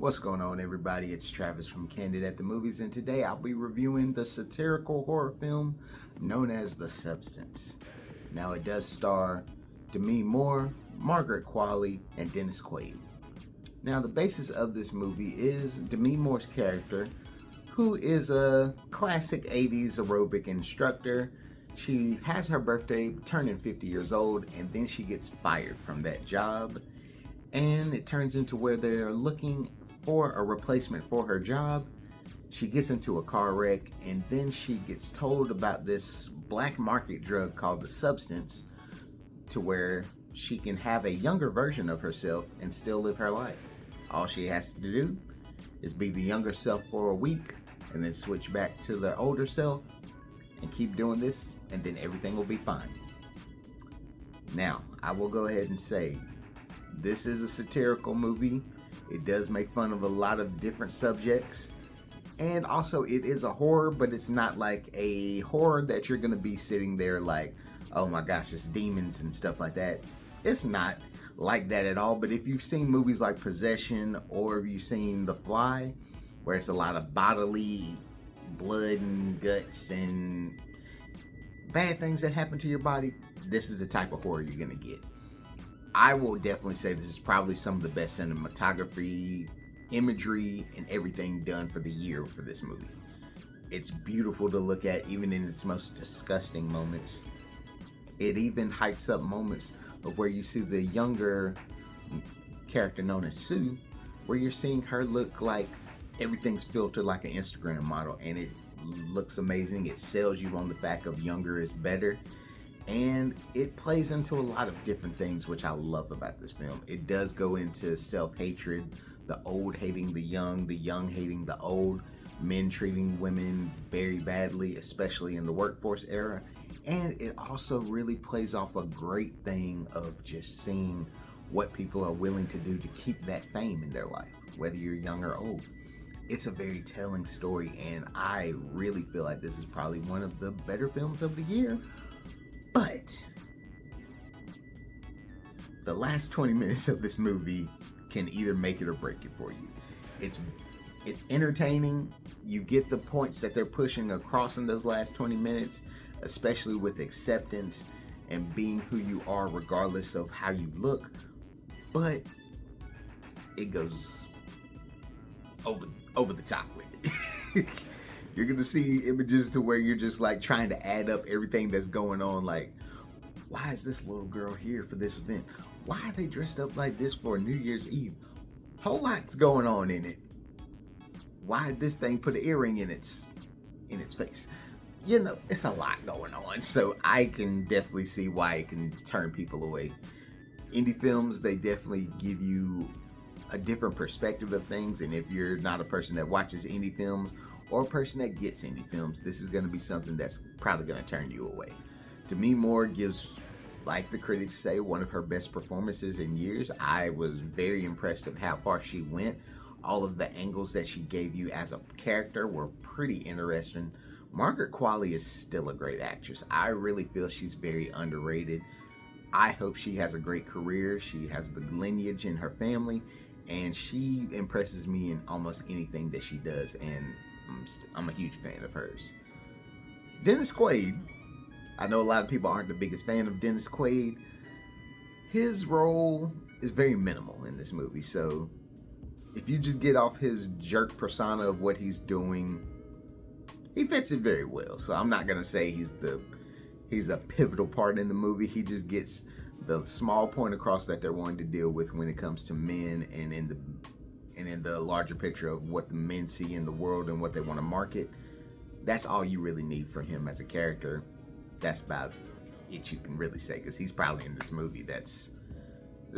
What's going on, everybody? It's Travis from Candid at the Movies, and today I'll be reviewing the satirical horror film known as The Substance. Now, it does star Demi Moore, Margaret, Qualley, and Dennis Quaid. Now, the basis of this movie is Demi Moore's character, who is a classic 80s aerobic instructor. She has her birthday, turning 50 years old, and then she gets fired from that job. And it turns into where they're looking for a replacement for her job. She gets into a car wreck, and then she gets told about this black market drug called The Substance, to where she can have a younger version of herself and still live her life. All she has to do is be the younger self for a week and then switch back to the older self and keep doing this, and then everything will be fine. Now, I will go ahead and say, this is a satirical movie. It does make fun of a lot of different subjects. And also, it is a horror, but it's not like a horror that you're going to be sitting there like, oh my gosh, it's demons and stuff like that. It's not like that at all. But if you've seen movies like Possession, or if you've seen The Fly, where it's a lot of bodily blood and guts and bad things that happen to your body, this is the type of horror you're going to get. I will definitely say this is probably some of the best cinematography, imagery, and everything done for the year for this movie. It's beautiful to look at, even in its most disgusting moments. It even hypes up moments of where you see the younger character known as Sue, where you're seeing her look like everything's filtered like an Instagram model, and it looks amazing. It sells you on the fact of younger is better. And it plays into a lot of different things, which I love about this film. It does go into self-hatred, the old hating the young hating the old, men treating women very badly, especially in the workforce era. And it also really plays off a great thing of just seeing what people are willing to do to keep that fame in their life, whether you're young or old. It's a very telling story, and I really feel like this is probably one of the better films of the year. But the last 20 minutes of this movie can either make it or break it for you. It's entertaining. You get the points that they're pushing across in those last 20 minutes, especially with acceptance and being who you are regardless of how you look. But it goes over the top with it. You're going to see images to where you're just like trying to add up everything that's going on. Like, why is this little girl here for this event? Why are they dressed up like this for New Year's Eve? Whole lot's going on in it. Why did this thing put an earring in its face? You know, it's a lot going on. So I can definitely see why it can turn people away. Indie films, they definitely give you a different perspective of things. And if you're not a person that watches indie films, or a person that gets indie films, this is going to be something that's probably going to turn you away. Demi Moore gives, like the critics say, one of her best performances in years. I was very impressed with how far she went. All of the angles that she gave you as a character were pretty interesting. Margaret Qualley is still a great actress. I really feel she's very underrated. I hope she has a great career. She has the lineage in her family, and she impresses me in almost anything that she does, and I'm a huge fan of hers. Dennis Quaid, I know a lot of people aren't the biggest fan of Dennis Quaid. His role is very minimal in this movie, so if you just get off his jerk persona of what he's doing, he fits it very well. So I'm not gonna say he's a pivotal part in the movie. He just gets the small point across that they're wanting to deal with when it comes to men, and in the larger picture of what the men see in the world and what they want to market. That's all you really need for him as a character. That's about it you can really say, because he's probably in this movie. This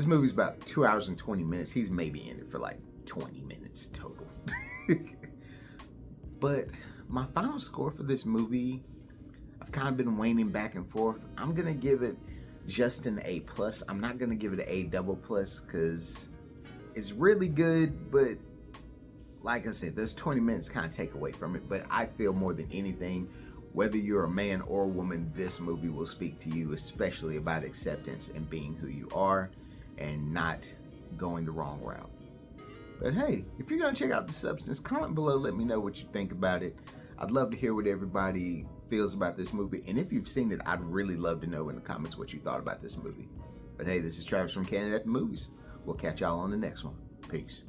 movie's about 2 hours and 20 minutes. He's maybe in it for like 20 minutes total. But my final score for this movie, I've kind of been waning back and forth. I'm going to give it just an A+. I'm not going to give it an A++, because it's really good, but like I said, those 20 minutes kind of take away from it. But I feel more than anything, whether you're a man or a woman, this movie will speak to you, especially about acceptance and being who you are and not going the wrong route. But hey, if you're gonna check out The Substance, comment below, let me know what you think about it. I'd love to hear what everybody feels about this movie. And if you've seen it, I'd really love to know in the comments what you thought about this movie. But hey, this is Travis from Candid at the Movies. We'll catch y'all on the next one. Peace.